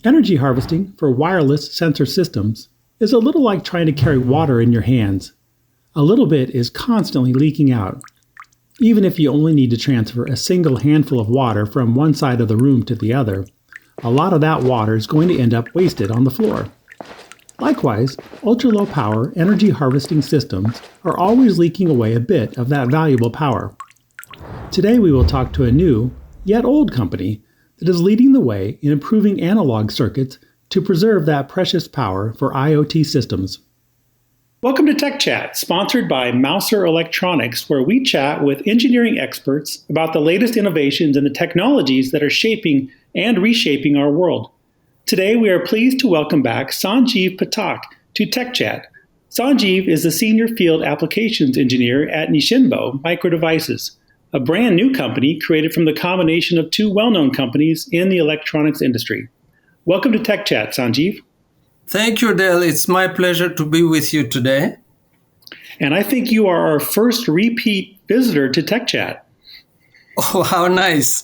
Energy harvesting for wireless sensor systems is a little like trying to carry water in your hands. A little bit is constantly leaking out. Even if you only need to transfer a single handful of water from one side of the room to the other, a lot of that water is going to end up wasted on the floor. Likewise, ultra-low power energy harvesting systems are always leaking away a bit of that valuable power. Today we will talk to a new, yet old company that is leading the way in improving analog circuits to preserve that precious power for IoT systems. Welcome to Tech Chat, sponsored by Mouser Electronics, where we chat with engineering experts about the latest innovations and the technologies that are shaping and reshaping our world. Today, we are pleased to welcome back Sanjeev Pathak to Tech Chat. Sanjeev is the Senior Field Applications Engineer at Nisshinbo Microdevices, a brand new company created from the combination of two well-known companies in the electronics industry. Welcome to Tech Chat, Sanjeev. Thank you, Dale. It's my pleasure to be with you today. And I think you are our first repeat visitor to Tech Chat. Oh, how nice.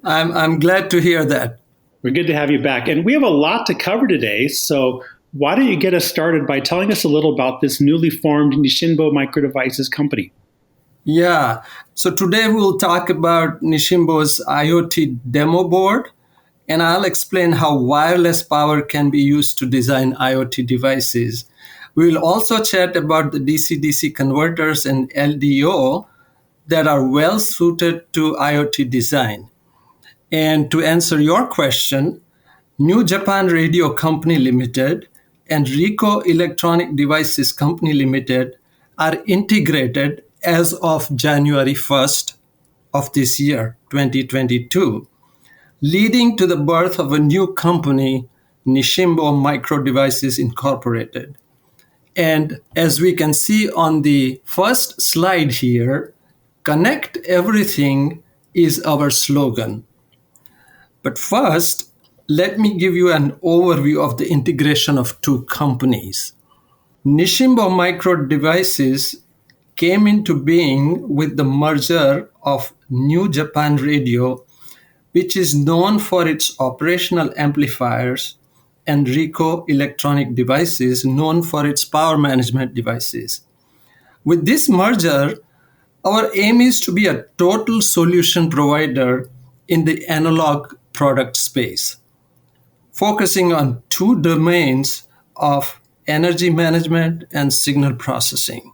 I'm glad to hear that. We're good to have you back. And we have a lot to cover today, so why don't you get us started by telling us a little about this newly formed Nisshinbo Microdevices company? Yeah. So today we'll talk about Nisshinbo's IoT demo board, and I'll explain how wireless power can be used to design IoT devices. We will also chat about the DC-DC converters and LDO that are well suited to IoT design. And to answer your question, New Japan Radio Company Limited and Rico Electronic Devices Company Limited are integrated as of January 1st of this year, 2022, leading to the birth of a new company, Nisshinbo Microdevices Incorporated. And as we can see on the first slide here, Connect Everything is our slogan. But first, let me give you an overview of the integration of two companies. Nisshinbo Microdevices came into being with the merger of New Japan Radio, which is known for its operational amplifiers, and Rico Electronic Devices, known for its power management devices. With this merger, our aim is to be a total solution provider in the analog product space, focusing on two domains of energy management and signal processing.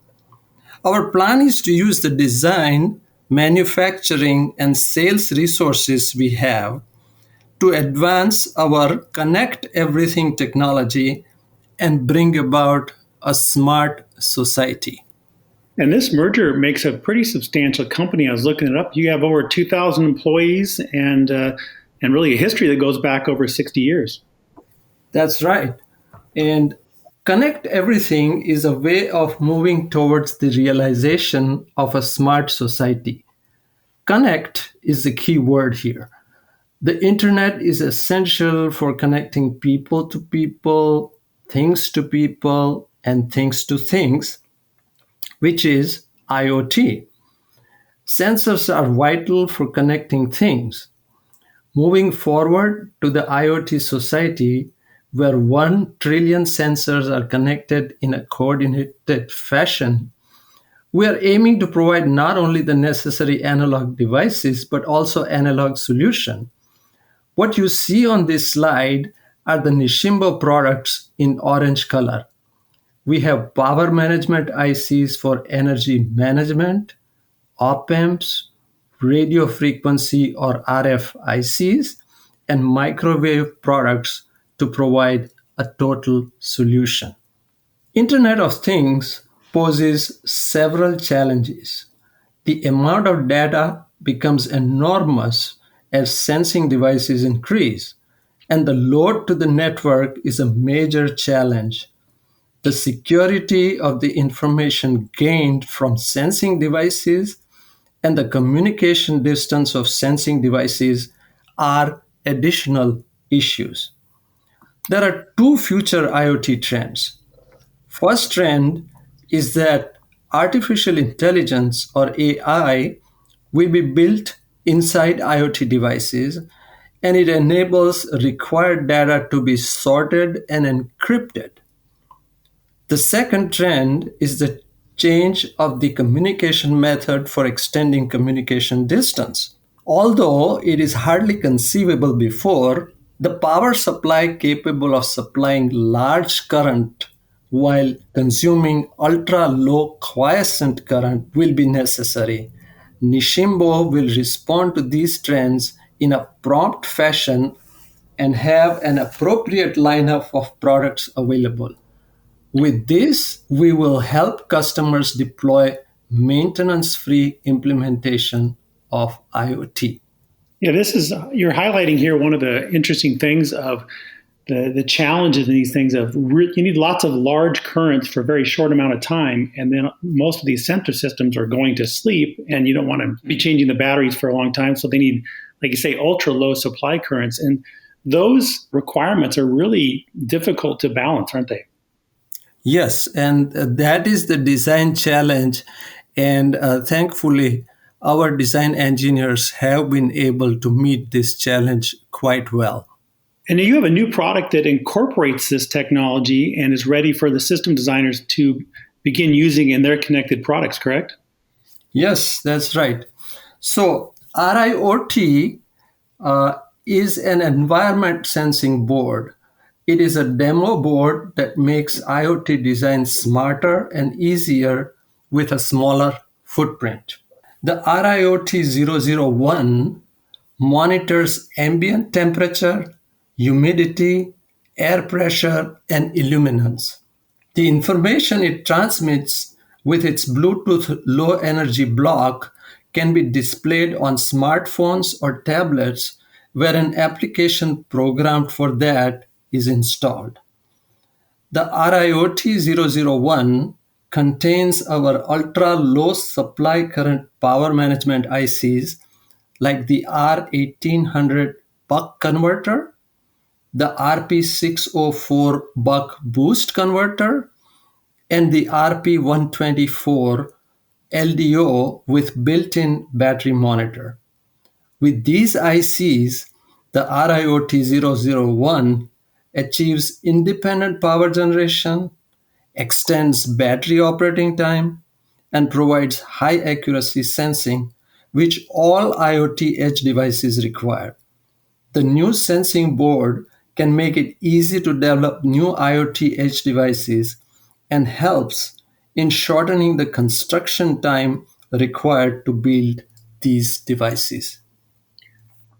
Our plan is to use the design, manufacturing, and sales resources we have to advance our Connect Everything technology and bring about a smart society. And this merger makes a pretty substantial company. I was looking it up. You have over 2,000 employees and really a history that goes back over 60 years. That's right. And Connect Everything is a way of moving towards the realization of a smart society. Connect is the key word here. The internet is essential for connecting people to people, things to people, and things to things, which is IoT. Sensors are vital for connecting things. Moving forward to the IoT society, where 1 trillion sensors are connected in a coordinated fashion, we are aiming to provide not only the necessary analog devices, but also analog solution. What you see on this slide are the Nisshinbo products in orange color. We have power management ICs for energy management, op-amps, radio frequency or RF ICs, and microwave products to provide a total solution. Internet of Things poses several challenges. The amount of data becomes enormous as sensing devices increase, and the load to the network is a major challenge. The security of the information gained from sensing devices and the communication distance of sensing devices are additional issues. There are two future IoT trends. First trend is that artificial intelligence or AI will be built inside IoT devices, and it enables required data to be sorted and encrypted. The second trend is the change of the communication method for extending communication distance. Although it is hardly conceivable before, the power supply capable of supplying large current while consuming ultra low quiescent current will be necessary. Nisshinbo will respond to these trends in a prompt fashion and have an appropriate lineup of products available. With this, we will help customers deploy maintenance-free implementation of IoT. Yeah, this is you're highlighting here one of the interesting things of the challenges in these things of you need lots of large currents for a very short amount of time, and then most of these sensor systems are going to sleep, and you don't want to be changing the batteries for a long time, so they need, like you say, ultra low supply currents, and those requirements are really difficult to balance, aren't they? Yes, and that is the design challenge. And thankfully, our design engineers have been able to meet this challenge quite well. And you have a new product that incorporates this technology and is ready for the system designers to begin using in their connected products, correct? Yes, that's right. So, RIOT is an environment sensing board. It is a demo board that makes IoT design smarter and easier with a smaller footprint. The RIOT 001 monitors ambient temperature, humidity, air pressure, and illuminance. The information it transmits with its Bluetooth low energy block can be displayed on smartphones or tablets where an application programmed for that is installed. The RIOT 001 contains our ultra low supply current power management ICs like the R1800 buck converter, the RP604 buck boost converter, and the RP124 LDO with built-in battery monitor. With these ICs, the RIOT 001 achieves independent power generation, extends battery operating time, and provides high accuracy sensing, which all IoT edge devices require. The new sensing board can make it easy to develop new IoT edge devices and helps in shortening the construction time required to build these devices.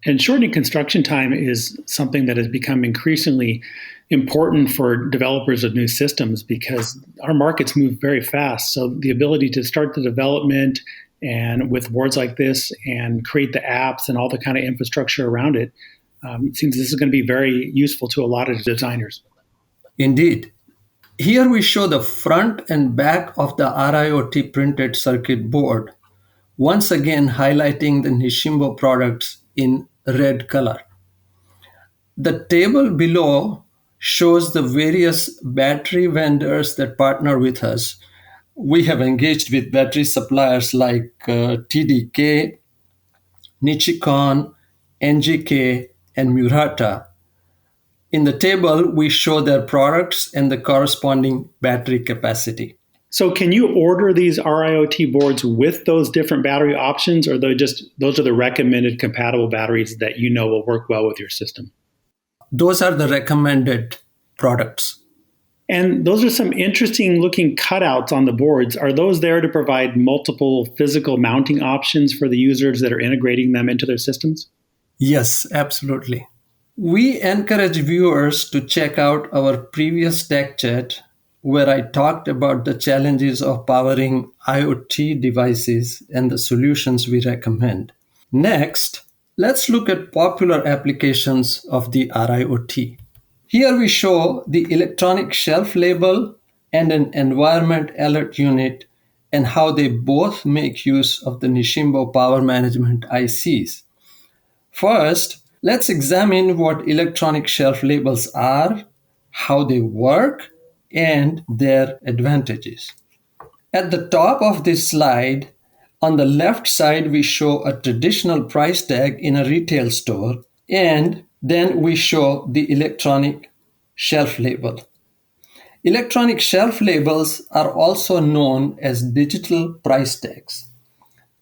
And shortening construction time is something that has become increasingly important for developers of new systems because our markets move very fast. So the ability to start the development and with boards like this and create the apps and all the kind of infrastructure around it, it seems this is going to be very useful to a lot of designers. Indeed. Here we show the front and back of the RIoT printed circuit board, once again highlighting the Nisshinbo products in red color. The table below shows the various battery vendors that partner with us. We have engaged with battery suppliers like TDK, Nichicon, NGK, and Murata. In the table, we show their products and the corresponding battery capacity. So can you order these RIoT boards with those different battery options, or those are the recommended compatible batteries that you know will work well with your system? Those are the recommended products. And those are some interesting looking cutouts on the boards. Are those there to provide multiple physical mounting options for the users that are integrating them into their systems? Yes, absolutely. We encourage viewers to check out our previous tech chat where I talked about the challenges of powering IoT devices and the solutions we recommend. Next, let's look at popular applications of the RIoT. Here we show the electronic shelf label and an environment alert unit and how they both make use of the Nisshinbo power management ICs. First, let's examine what electronic shelf labels are, how they work, and their advantages. At the top of this slide, on the left side, we show a traditional price tag in a retail store And then we show the electronic shelf label. Electronic shelf labels are also known as digital price tags.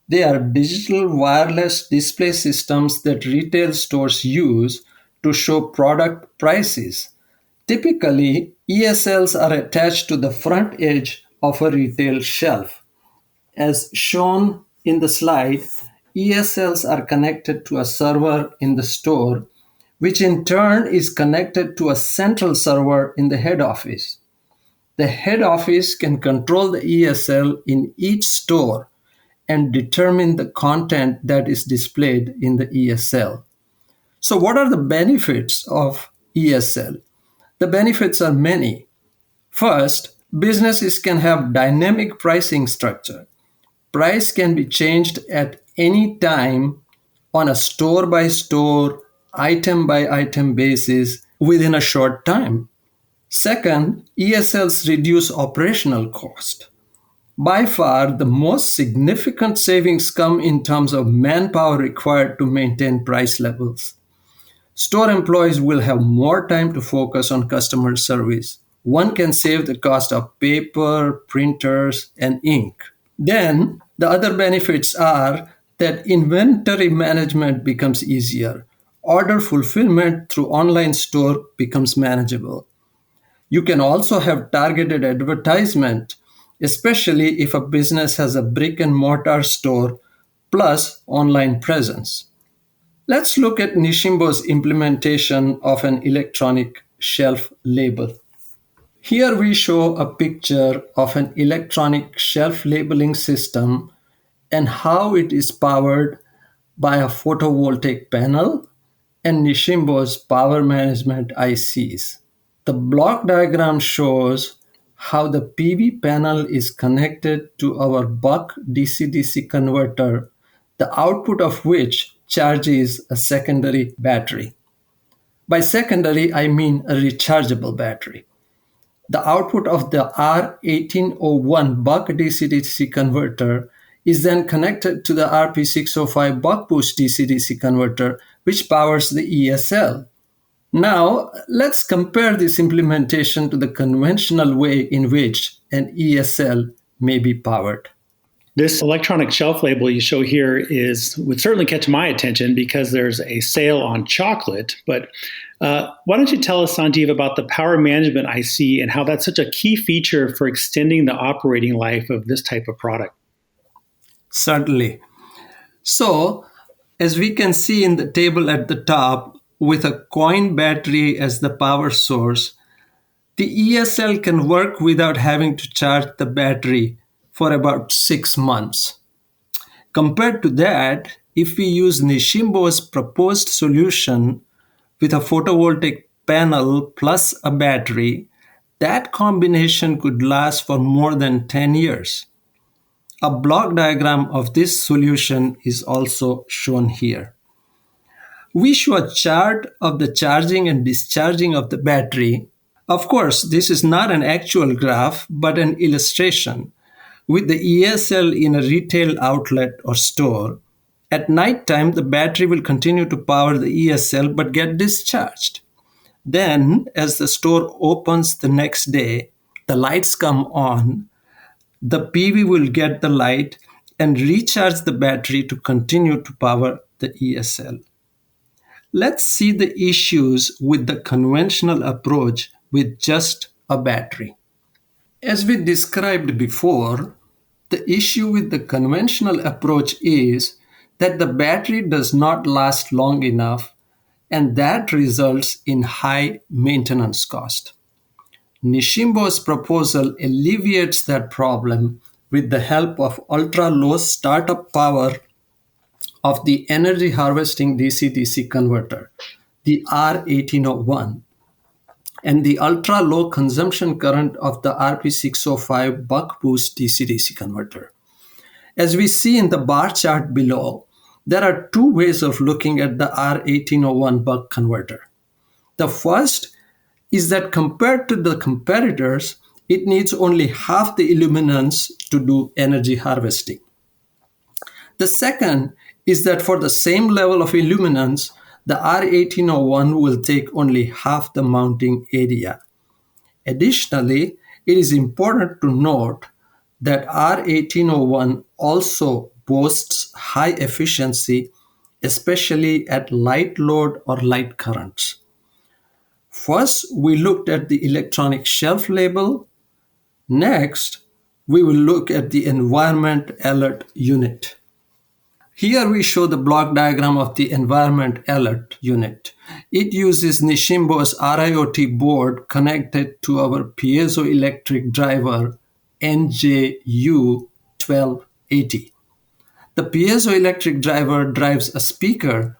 They are digital wireless display systems that retail stores use to show product prices. Typically, ESLs are attached to the front edge of a retail shelf. As shown in the slide, ESLs are connected to a server in the store, which in turn is connected to a central server in the head office. The head office can control the ESL in each store and determine the content that is displayed in the ESL. So, what are the benefits of ESL? The benefits are many. First, businesses can have dynamic pricing structure. Price can be changed at any time on a store by store, item by item basis within a short time. Second, ESLs reduce operational cost. By far, the most significant savings come in terms of manpower required to maintain price levels. Store employees will have more time to focus on customer service. One can save the cost of paper, printers, and ink. Then, the other benefits are that inventory management becomes easier. Order fulfillment through online store becomes manageable. You can also have targeted advertisement, especially if a business has a brick and mortar store plus online presence. Let's look at Nisshinbo's implementation of an electronic shelf label. Here we show a picture of an electronic shelf labeling system and how it is powered by a photovoltaic panel and Nisshinbo's power management ICs. The block diagram shows how the PV panel is connected to our buck DC-DC converter, the output of which charges a secondary battery. By secondary, I mean a rechargeable battery. The output of the R1801 buck DC-DC converter is then connected to the RP605 buck boost DC-DC converter, which powers the ESL. Now, let's compare this implementation to the conventional way in which an ESL may be powered. This electronic shelf label you show here would certainly catch my attention because there's a sale on chocolate. But why don't you tell us, Sanjeev, about the power management IC and how that's such a key feature for extending the operating life of this type of product? Certainly. So, as we can see in the table at the top, with a coin battery as the power source, the ESL can work without having to charge the battery for about 6 months. Compared to that, if we use Nisshinbo's proposed solution with a photovoltaic panel plus a battery, that combination could last for more than 10 years. A block diagram of this solution is also shown here. We show a chart of the charging and discharging of the battery. Of course, this is not an actual graph, but an illustration. With the ESL in a retail outlet or store, at night time, the battery will continue to power the ESL but get discharged. Then, as the store opens the next day, the lights come on, the PV will get the light and recharge the battery to continue to power the ESL. Let's see the issues with the conventional approach with just a battery. As we described before, the issue with the conventional approach is that the battery does not last long enough, and that results in high maintenance cost. Nisshinbo's proposal alleviates that problem with the help of ultra-low startup power of the energy harvesting DC-DC converter, the R1801, and the ultra-low consumption current of the RP605 buck boost DC-DC converter. As we see in the bar chart below, there are two ways of looking at the R1801 buck converter. The first is that compared to the competitors, it needs only half the illuminance to do energy harvesting. The second is that for the same level of illuminance, the R1801 will take only half the mounting area. Additionally, it is important to note that R1801 also boasts high efficiency, especially at light load or light currents. First, we looked at the electronic shelf label. Next, we will look at the environment alert unit. Here we show the block diagram of the environment alert unit. It uses Nisshinbo's RIOT board connected to our piezoelectric driver NJU1280. The piezoelectric driver drives a speaker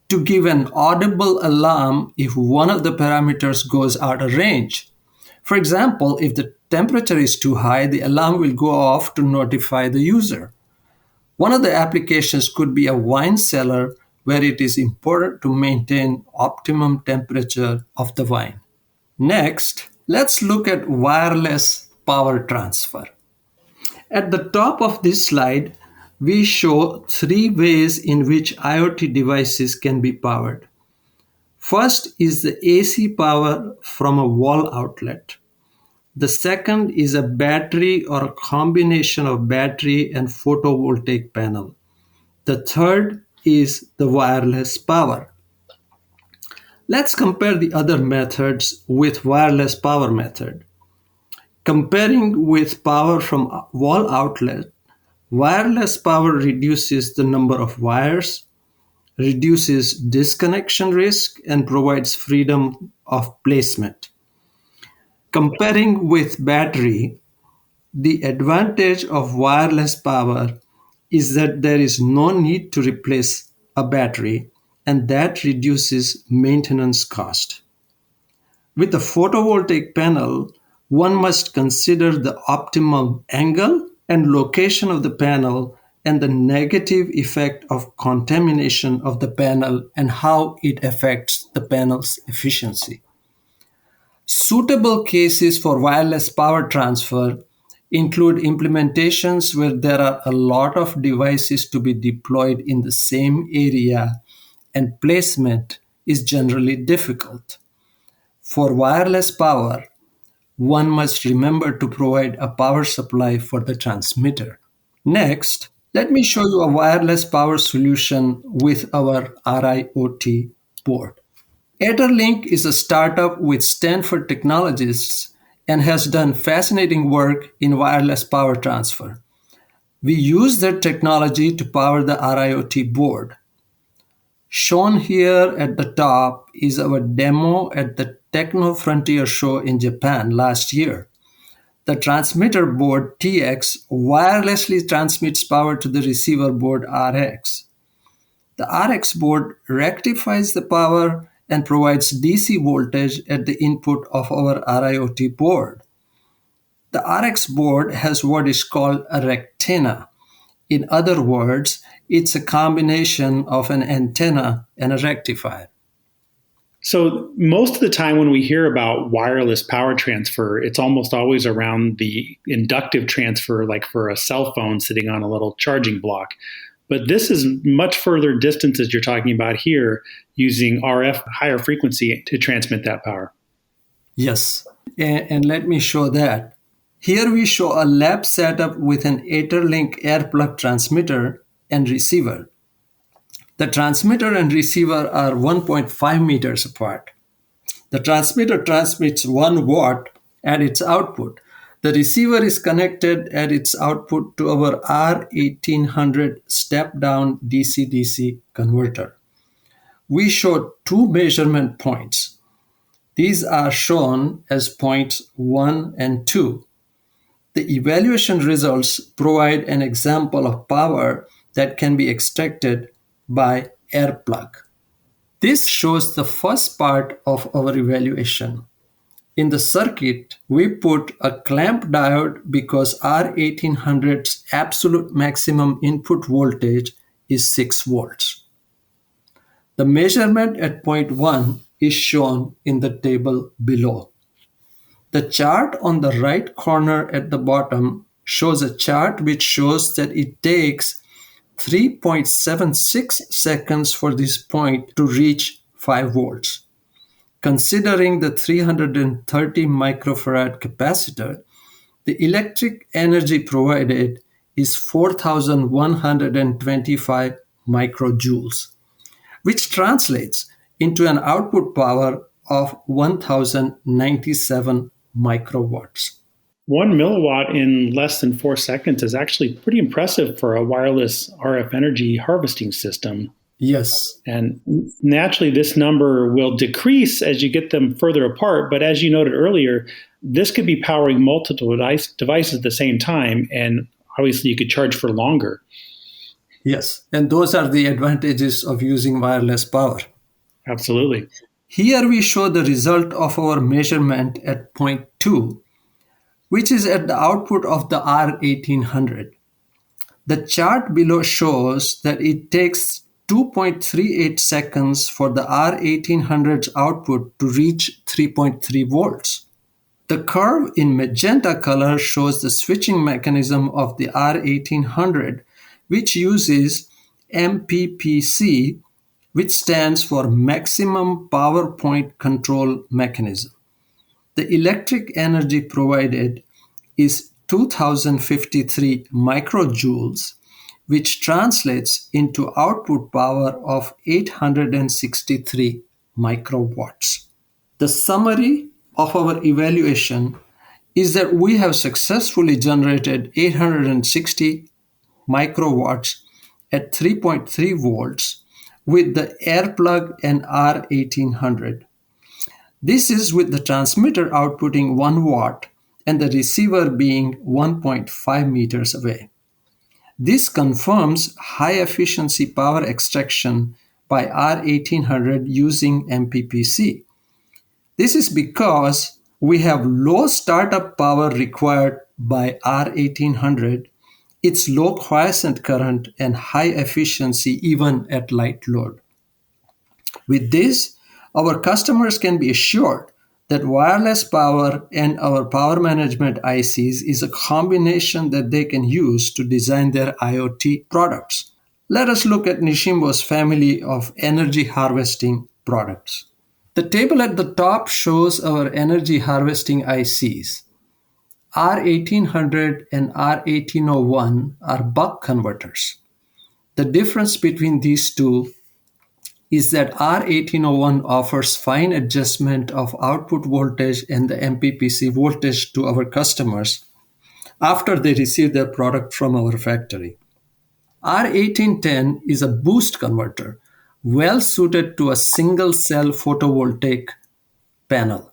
to give an audible alarm if one of the parameters goes out of range. For example, if the temperature is too high, the alarm will go off to notify the user. One of the applications could be a wine cellar where it is important to maintain optimum temperature of the wine. Next, let's look at wireless power transfer. At the top of this slide, we show 3 ways in which IoT devices can be powered. First is the AC power from a wall outlet. The second is a battery or a combination of battery and photovoltaic panel. The third is the wireless power. Let's compare the other methods with wireless power method. Comparing with power from wall outlet, wireless power reduces the number of wires, reduces disconnection risk, and provides freedom of placement. Comparing with battery, the advantage of wireless power is that there is no need to replace a battery, and that reduces maintenance cost. With the photovoltaic panel, one must consider the optimal angle and location of the panel and the negative effect of contamination of the panel and how it affects the panel's efficiency. Suitable cases for wireless power transfer include implementations where there are a lot of devices to be deployed in the same area and placement is generally difficult. For wireless power, one must remember to provide a power supply for the transmitter. Next, let me show you a wireless power solution with our RIOT board. Etherlink is a startup with Stanford technologists and has done fascinating work in wireless power transfer. We use their technology to power the RIOT board. Shown here at the top is our demo at the Techno Frontier show in Japan last year. The transmitter board TX wirelessly transmits power to the receiver board RX. The RX board rectifies the power and provides DC voltage at the input of our RIOT board. The RX board has what is called a rectenna. In other words, it's a combination of an antenna and a rectifier. So most of the time when we hear about wireless power transfer, it's almost always around the inductive transfer, like for a cell phone sitting on a little charging block. But this is much further distances you're talking about here using RF higher frequency to transmit that power. Yes, and let me show that. Here we show a lab setup with an Etherlink AirPlug transmitter and receiver. The transmitter and receiver are 1.5 meters apart. The transmitter transmits 1 watt at its output. The receiver is connected at its output to our R1800 step-down DC-DC converter. We show 2 measurement points. These are shown as points 1 and 2. The evaluation results provide an example of power that can be extracted by AirPlug. This shows the first part of our evaluation. In the circuit, we put a clamp diode because R1800's absolute maximum input voltage is 6 volts. The measurement at point 1 is shown in the table below. The chart on the right corner at the bottom shows a chart which shows that it takes 3.76 seconds for this point to reach 3.5 volts. Considering the 330 microfarad capacitor, the electric energy provided is 4,125 microjoules, which translates into an output power of 1,097 microwatts. 1 milliwatt in less than 4 seconds is actually pretty impressive for a wireless RF energy harvesting system. Yes. And naturally, this number will decrease as you get them further apart. But as you noted earlier, this could be powering multiple devices at the same time. And obviously, you could charge for longer. Yes. And those are the advantages of using wireless power. Absolutely. Here we show the result of our measurement at point 2, which is at the output of the R1800. The chart below shows that it takes 2.38 seconds for the R1800's output to reach 3.3 volts. The curve in magenta color shows the switching mechanism of the R1800, which uses MPPC, which stands for Maximum Power Point Control Mechanism. The electric energy provided is 2053 microjoules, which translates into output power of 863 microwatts. The summary of our evaluation is that we have successfully generated 860 microwatts at 3.3 volts with the AirPlug and R1800. This is with the transmitter outputting 1 watt and the receiver being 1.5 meters away. This confirms high efficiency power extraction by R1800 using MPPC. This is because we have low startup power required by R1800, its low quiescent current, and high efficiency even at light load. With this, our customers can be assured that wireless power and our power management ICs is a combination that they can use to design their IoT products. Let us look at Nisshinbo's family of energy harvesting products. The table at the top shows our energy harvesting ICs. R1800 and R1801 are buck converters. The difference between these two is that R1801 offers fine adjustment of output voltage and the MPPC voltage to our customers after they receive their product from our factory. R1810 is a boost converter, well suited to a single cell photovoltaic panel.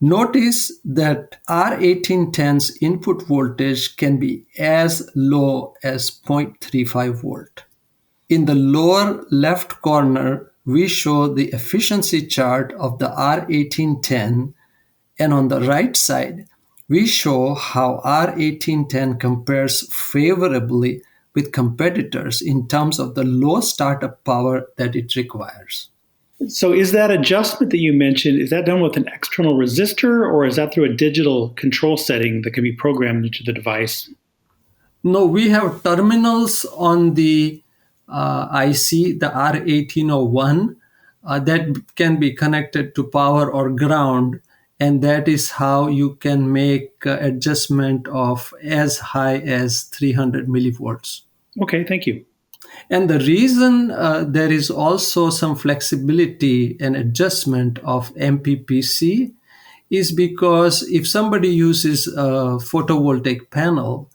Notice that R1810's input voltage can be as low as 0.35 volt. In the lower left corner, we show the efficiency chart of the R1810, and on the right side, we show how R1810 compares favorably with competitors in terms of the low startup power that it requires. So is that adjustment that you mentioned, is that done with an external resistor, or is that through a digital control setting that can be programmed into the device? No, we have terminals on the IC, the R1801, that can be connected to power or ground, and that is how you can make adjustment of as high as 300 millivolts. Okay, thank you. And the reason there is also some flexibility and adjustment of MPPC is because if somebody uses a photovoltaic panel,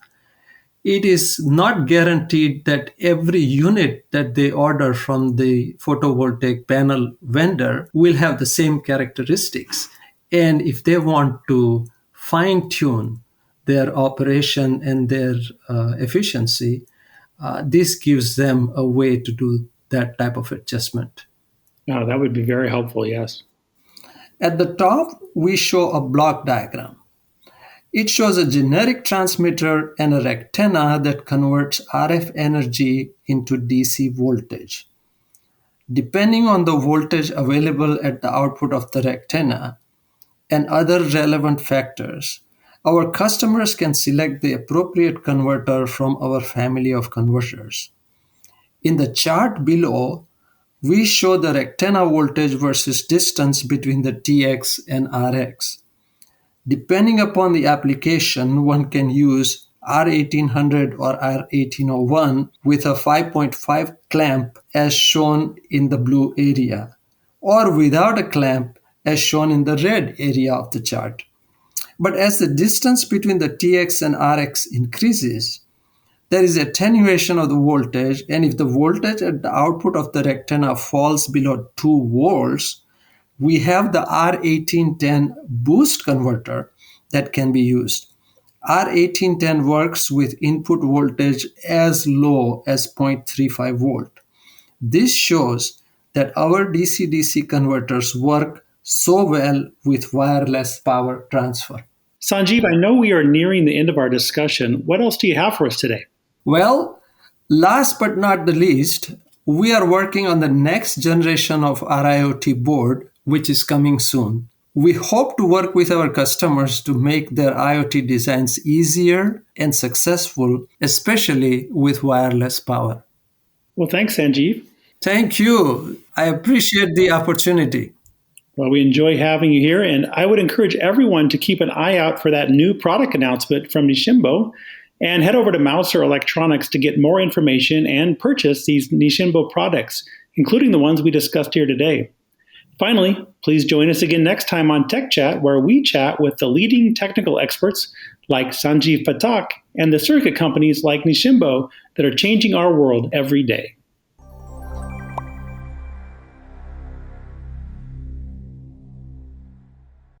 it is not guaranteed that every unit that they order from the photovoltaic panel vendor will have the same characteristics. And if they want to fine tune their operation and their efficiency, this gives them a way to do that type of adjustment. Oh, that would be very helpful, yes. At the top, we show a block diagram. It shows a generic transmitter and a rectenna that converts RF energy into DC voltage. Depending on the voltage available at the output of the rectenna and other relevant factors, our customers can select the appropriate converter from our family of converters. In the chart below, we show the rectenna voltage versus distance between the TX and RX. Depending upon the application, one can use R1800 or R1801 with a 5.5 clamp as shown in the blue area, or without a clamp as shown in the red area of the chart. But as the distance between the TX and RX increases, there is attenuation of the voltage, and if the voltage at the output of the rectenna falls below 2 volts, we have the R1810 boost converter that can be used. R1810 works with input voltage as low as 0.35 volt. This shows that our DC-DC converters work so well with wireless power transfer. Sanjeev, I know we are nearing the end of our discussion. What else do you have for us today? Well, last but not the least, we are working on the next generation of RIoT board, which is coming soon. We hope to work with our customers to make their IoT designs easier and successful, especially with wireless power. Well, thanks, Sanjeev. Thank you. I appreciate the opportunity. Well, we enjoy having you here, and I would encourage everyone to keep an eye out for that new product announcement from Nisshinbo, and head over to Mouser Electronics to get more information and purchase these Nisshinbo products, including the ones we discussed here today. Finally, please join us again next time on Tech Chat, where we chat with the leading technical experts like Sanjeev Pathak and the circuit companies like Nisshinbo that are changing our world every day.